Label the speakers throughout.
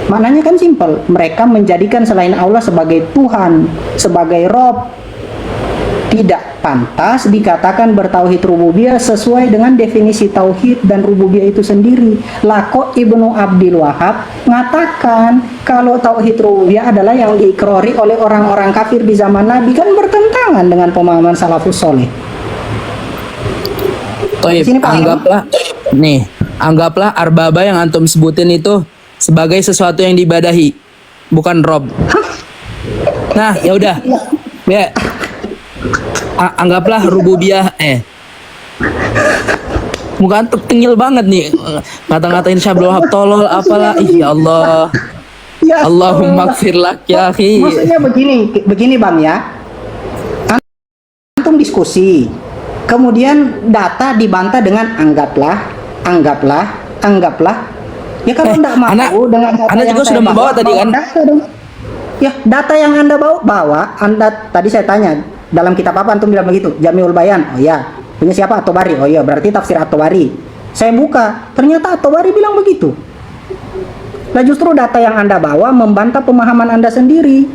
Speaker 1: Maknanya kan simpel, mereka menjadikan selain Allah sebagai Tuhan, sebagai Rob. Tidak pantas dikatakan bertauhid rububiyah sesuai dengan definisi tauhid dan rububiyah itu sendiri. Lako Ibnu Abdul Wahab mengatakan kalau tauhid rububiyah adalah yang diikrori oleh orang-orang kafir di zaman Nabi, kan bertentangan dengan pemahaman salafus soleh.
Speaker 2: Toib, anggaplah arbaba yang antum sebutin itu sebagai sesuatu yang diibadahi, bukan Rob. Nah, ya udah. Ya. Anggaplah rububiyah muka antum tengil banget nih ngata-ngatain Syekh Abdul Wahab tolol apalah. Ya Allah. Ya Allahumma gfir lak ya akhi.
Speaker 1: Maksudnya begini Bang ya. Antum diskusi. Kemudian data dibantah dengan anggaplah. Ya kalau enggak mau dengan data
Speaker 2: Anda juga sudah membawa tadi kan?
Speaker 1: Ya, data yang Anda bawa, Anda tadi saya tanya, dalam kitab apa antum bilang begitu? Jami'ul Bayan. Oh iya. Punya siapa? At-Tabari. Oh iya, berarti tafsir At-Tabari. Saya buka, ternyata At-Tabari bilang begitu. Nah, justru data yang Anda bawa membantah pemahaman Anda sendiri.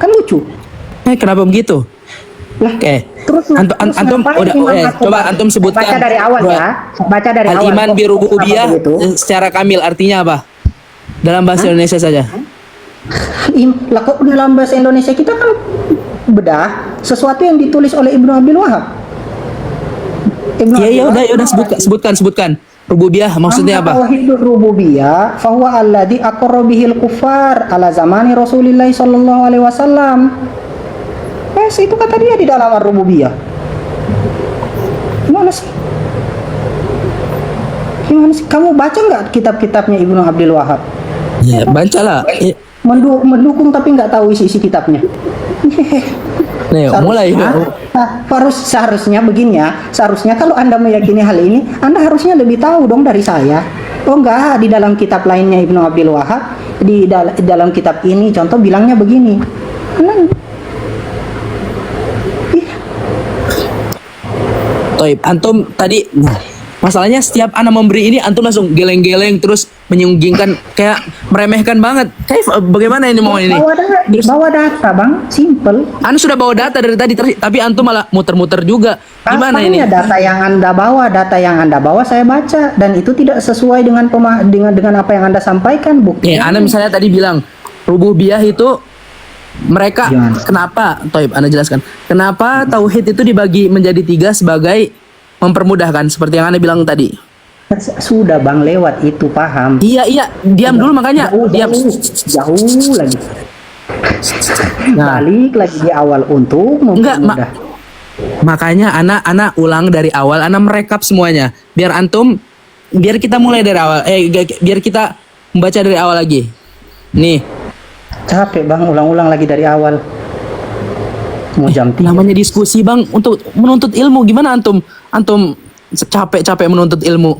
Speaker 1: Kan lucu.
Speaker 2: Kenapa begitu?
Speaker 1: Lah, terus
Speaker 2: antum udah coba antum sebutkan.
Speaker 1: Baca dari awal ya. Baca dari awal.
Speaker 2: Al-iman bi rububiyah secara kamil artinya apa? Dalam bahasa Indonesia saja.
Speaker 1: Lah kok dalam bahasa Indonesia kita kan bedah sesuatu yang ditulis oleh Ibnu Abdul Wahab.
Speaker 2: Ya udah sebutkan. Rububiyah maksudnya apa?
Speaker 1: Tauhid rububiyah fa huwa alladzi aqarra bihil kufar ala zamani Rasulillah sallallahu alaihi wasallam. Itu kata dia di dalam rububiyah. Gimana sih? Kamu baca nggak kitab-kitabnya Ibnu Abdul Wahab?
Speaker 2: Ya, bacalah.
Speaker 1: Mendukung tapi nggak tahu isi mulai. Seharusnya begini ya. Seharusnya kalau Anda meyakini hal ini, Anda harusnya lebih tahu dong dari saya. Oh enggak, di dalam kitab lainnya Ibnu Abdul Wahab, di dalam kitab ini contoh bilangnya begini.
Speaker 2: Toib, antum tadi masalahnya setiap anak memberi ini antum langsung geleng-geleng terus menyunggingkan kayak meremehkan banget. Kayak bagaimana ini mau ini?
Speaker 1: Bawa data Bang, simple.
Speaker 2: Anda sudah bawa data dari tadi tapi antum malah muter-muter juga. Gimana ini?
Speaker 1: Data yang Anda bawa saya baca dan itu tidak sesuai dengan apa yang Anda sampaikan, bukti.
Speaker 2: Anda misalnya tadi bilang rububiyah itu mereka kenapa? Toib, Anda jelaskan. Kenapa tauhid itu dibagi menjadi 3 sebagai mempermudahkan seperti yang Anda bilang tadi?
Speaker 1: Sudah Bang, lewat itu, paham.
Speaker 2: Iya, diam dulu makanya.
Speaker 1: Jauh lagi. Balik lagi di awal untuk mempermudah.
Speaker 2: Makanya anak ulang dari awal, anak merekap semuanya. Biar kita mulai dari awal. Biar kita membaca dari awal lagi. Nih.
Speaker 1: Capek Bang, ulang-ulang lagi dari awal. Mau jam 3.
Speaker 2: Namanya diskusi Bang untuk menuntut ilmu. Gimana antum capek-capek menuntut ilmu?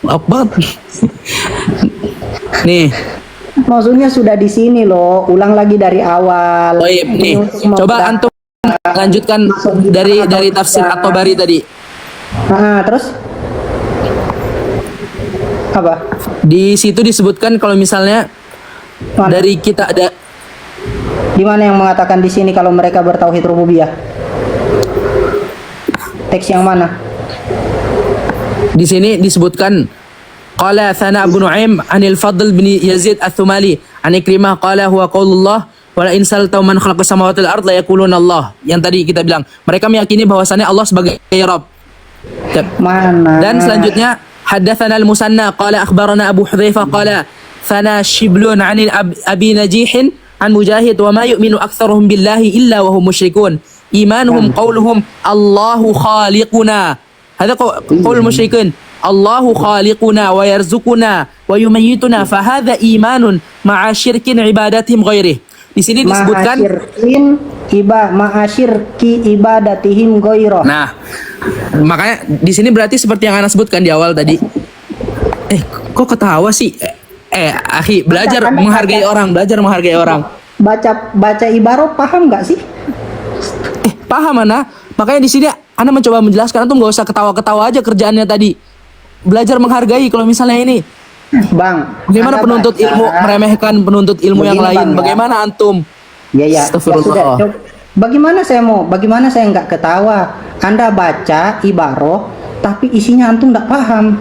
Speaker 2: Maaf banget. Nih.
Speaker 1: Maksudnya sudah di sini loh, ulang lagi dari awal.
Speaker 2: Oh iya, nih. Coba antum lanjutkan dari tafsir At-Tabari tadi.
Speaker 1: Terus apa?
Speaker 2: Di situ disebutkan kalau misalnya dari kita ada
Speaker 1: di mana yang mengatakan di sini kalau mereka bertauhid rububiyah? Teks yang mana?
Speaker 2: Di sini disebutkan qala Thana bin Nu'aim 'anil Fadl bin Yazid Ats-Tsumali 'an Ikrimah qala huwa qaulullah wa la in salta man khalaqas samawati wal ardh la yaquluna Allah. Yang tadi kita bilang, mereka meyakini bahwasannya Allah sebagai Rabb.
Speaker 1: Mana?
Speaker 2: Dan selanjutnya حدثنا المثنى قال أخبرنا أبو حذيفة قال ثنا شبل عن أبي نجيح عن مجاهد وما يؤمن أكثرهم بالله إلا وهم مشركون إيمانهم قولهم الله خالقنا هذا قول المشركين الله خالقنا ويرزقنا ويميتنا فهذا إيمان مع شرك عبادتهم غيره. Di sini disebutkan
Speaker 1: ma'asyirki ibadatihim ghairah.
Speaker 2: Nah, makanya di sini berarti seperti yang Ana sebutkan di awal tadi. Kok ketawa sih? Akhi, belajar menghargai orang.
Speaker 1: Baca ibarat paham nggak sih?
Speaker 2: Paham Ana. Makanya di sini Ana mencoba menjelaskan, antum nggak usah ketawa-ketawa aja kerjaannya tadi. belajar menghargai kalau misalnya ini.
Speaker 1: Bang,
Speaker 2: Bagaimana
Speaker 1: Anda
Speaker 2: penuntut
Speaker 1: baca-
Speaker 2: ilmu meremehkan penuntut ilmu yang
Speaker 1: Begini,
Speaker 2: lain?
Speaker 1: Bang, ya.
Speaker 2: Bagaimana antum?
Speaker 1: Ya ya,
Speaker 2: Astagfirullah.
Speaker 1: ya sudah. Bagaimana saya nggak ketawa? Anda baca ibaroh, tapi isinya antum nggak paham.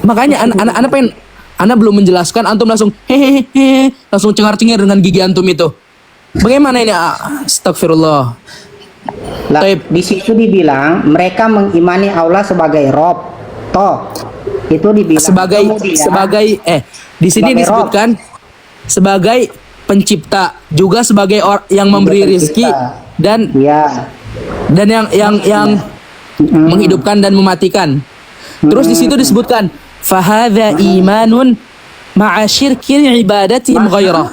Speaker 2: Makanya anak pengen, Anda belum menjelaskan, antum langsung hehehe, langsung cengar-cengir dengan gigi antum itu. Bagaimana ini? Astagfirullah.
Speaker 1: Lah,
Speaker 2: Taib.
Speaker 1: di situ dibilang mereka mengimani Allah sebagai Rob. Toh, itu dibilang
Speaker 2: sebagai di sini
Speaker 1: sebagai
Speaker 2: disebutkan sebagai pencipta, juga sebagai yang memberi rizki dan
Speaker 1: ya.
Speaker 2: yang menghidupkan dan mematikan. Terus di situ disebutkan fahadha imanun ma'a syirkin ibadatihim ghairah.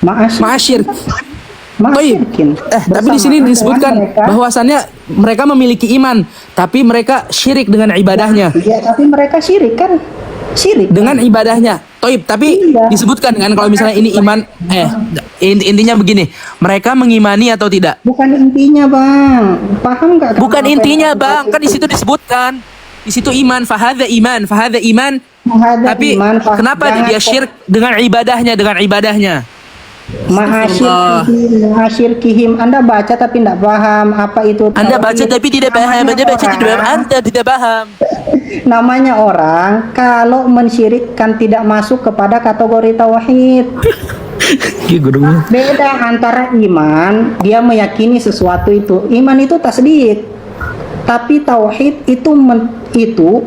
Speaker 2: Ma'asyirk.
Speaker 1: Ma'asyirkin.
Speaker 2: Tapi di sini disebutkan bahwasannya mereka memiliki iman, tapi mereka syirik dengan ibadahnya.
Speaker 1: Iya, tapi mereka syirik kan? Syirik
Speaker 2: Dengan ibadahnya. Tapi
Speaker 1: Iya.
Speaker 2: disebutkan kan kalau misalnya ini iman intinya begini, mereka mengimani atau tidak?
Speaker 1: bukan intinya, Bang. Paham nggak?
Speaker 2: Bukan intinya, Bang. Kan di situ disebutkan. Di situ iman, fahadha iman. Tapi kenapa dia syirik dengan ibadahnya?
Speaker 1: Mahasyirkihim. Anda baca tapi tidak paham apa itu.
Speaker 2: Anda baca tapi tidak paham. Anda tidak paham.
Speaker 1: Namanya orang kalau mensyirikkan tidak masuk kepada kategori tauhid. Beda antara iman, dia meyakini sesuatu itu. Iman itu tasdik. Tapi tauhid itu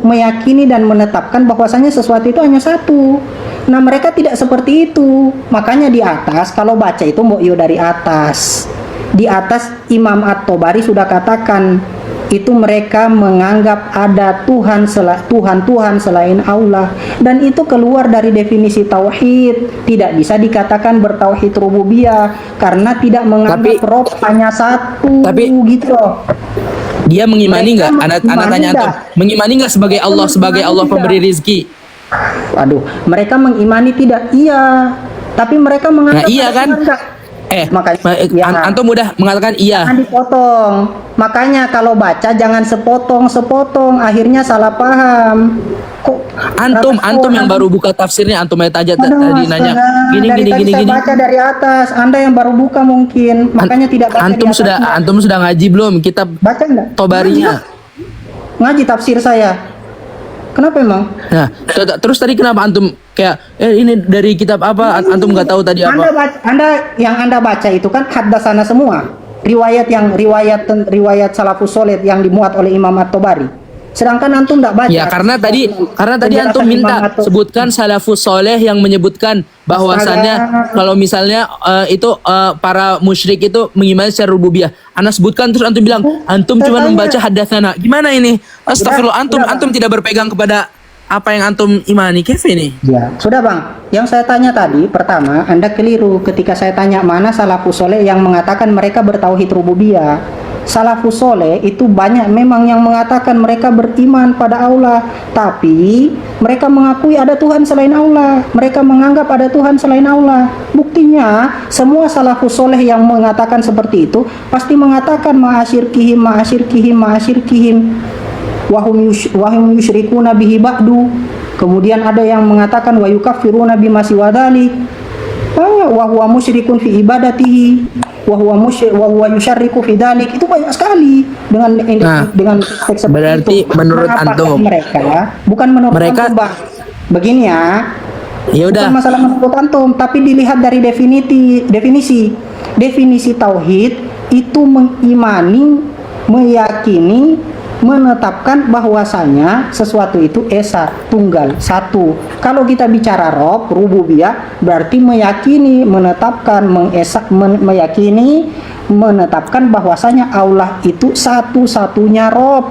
Speaker 1: meyakini dan menetapkan bahwasanya sesuatu itu hanya satu. Nah, mereka tidak seperti itu. Makanya di atas kalau baca itu mbok dari atas. Di atas Imam At-Tabari sudah katakan itu mereka menganggap ada Tuhan selain Allah, dan itu keluar dari definisi tauhid. Tidak bisa dikatakan bertauhid rububiyah karena tidak menganggap Rob hanya satu. Gitu loh.
Speaker 2: Dia mengimani nggak? Anak tanya antum,
Speaker 1: enggak?
Speaker 2: mengimani nggak sebagai Allah pemberi rizki?
Speaker 1: Waduh, mereka mengimani tidak? Iya, tapi mereka menganggap
Speaker 2: Nah, iya
Speaker 1: ada
Speaker 2: kan?
Speaker 1: Tuhan enggak? Makanya
Speaker 2: Antum udah mengatakan iya.
Speaker 1: jangan dipotong. Makanya kalau baca jangan sepotong, akhirnya salah paham. Kok
Speaker 2: Antum yang baru buka tafsirnya, antum aja tadi nanya gini.
Speaker 1: Saya baca dari atas, Anda yang baru buka mungkin, makanya tidak baca.
Speaker 2: Antum sudah ngaji belum kitab
Speaker 1: baca enggak?
Speaker 2: Tobarinya?
Speaker 1: Ngaji tafsir saya. Kenapa emang?
Speaker 2: Nah, terus tadi kenapa antum kayak ini dari kitab apa? Antum nggak tahu tadi apa?
Speaker 1: Anda baca itu kan haddatsana semua. Riwayat salafus soleh yang dimuat oleh Imam At-Tabari. Sedangkan antum tidak baca.
Speaker 2: Ya, karena tadi antum minta sebutkan salafus soleh yang menyebutkan bahwasannya kalau misalnya para musyrik itu mengimani secara rububiyah. Anda sebutkan terus antum bilang antum cuma membaca haddatsana. Gimana ini? Astagfirullah, antum tidak berpegang kepada apa yang antum imani. Kayaknya ini.
Speaker 1: Ya, sudah Bang. Yang saya tanya tadi, pertama, Anda keliru ketika saya tanya mana salafus soleh yang mengatakan mereka bertauhid rububiyah. Salafus soleh itu banyak memang yang mengatakan mereka beriman pada Allah, tapi mereka mengakui ada Tuhan selain Allah. Mereka menganggap ada Tuhan selain Allah. Buktinya, semua salafus soleh yang mengatakan seperti itu pasti mengatakan ma'asyirkihim wahum yusyrikuna bihi ba'du. Kemudian ada yang mengatakan wa yukaffiruna bima siwa dzalik wa huwa musyrikun fi ibadatihi wa huwa yusyarriku fi dzalik. Itu banyak sekali dengan teks seperti
Speaker 2: berarti
Speaker 1: itu.
Speaker 2: menurut antum
Speaker 1: mereka Bang. Begini ya.
Speaker 2: Ya udah.
Speaker 1: Bukan masalah menurut antum, tapi dilihat dari definisi tauhid itu mengimani, meyakini, menetapkan bahwasanya sesuatu itu esa, tunggal, satu. Kalau kita bicara Rob, rububiyah, berarti meyakini, menetapkan, meyakini, menetapkan bahwasanya Allah itu satu-satunya Rob.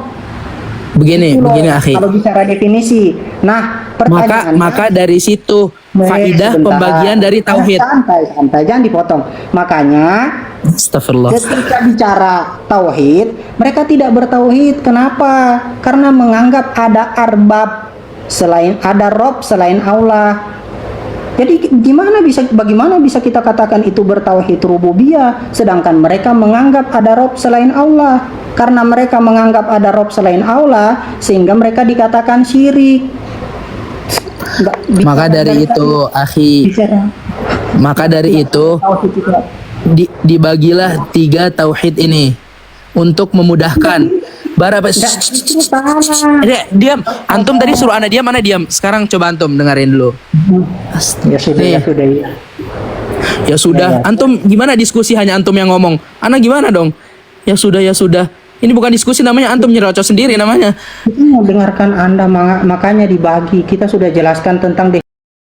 Speaker 2: Begini akhi.
Speaker 1: Kalau bicara definisi. Nah, pertanyaannya,
Speaker 2: maka dari situ faidah pembagian dari tauhid.
Speaker 1: Santai, jangan dipotong. Makanya
Speaker 2: Astagfirullah.
Speaker 1: ketika bicara tauhid, mereka tidak bertauhid. Kenapa? Karena menganggap ada arbab ada Rob selain Allah. Jadi bagaimana bisa kita katakan itu bertauhid rububiyah sedangkan mereka menganggap ada Rob selain Allah? Karena mereka menganggap ada Rob selain Allah sehingga mereka dikatakan syirik.
Speaker 2: Maka dari itu, akhi, maka dari itu dibagilah 3 tauhid ini untuk memudahkan. Diam. Antum tadi suruh ana diam, mana diam. Sekarang coba antum dengerin dulu.
Speaker 1: Ya sudah,
Speaker 2: Nih.
Speaker 1: ya sudah. Ya.
Speaker 2: Ya sudah, antum gimana diskusi hanya antum yang ngomong? Ana gimana dong? Ya sudah, ya sudah. Ini bukan diskusi namanya, antum nyerocos sendiri namanya.
Speaker 1: Kita mau dengarkan Anda, makanya dibagi. Kita sudah jelaskan tentang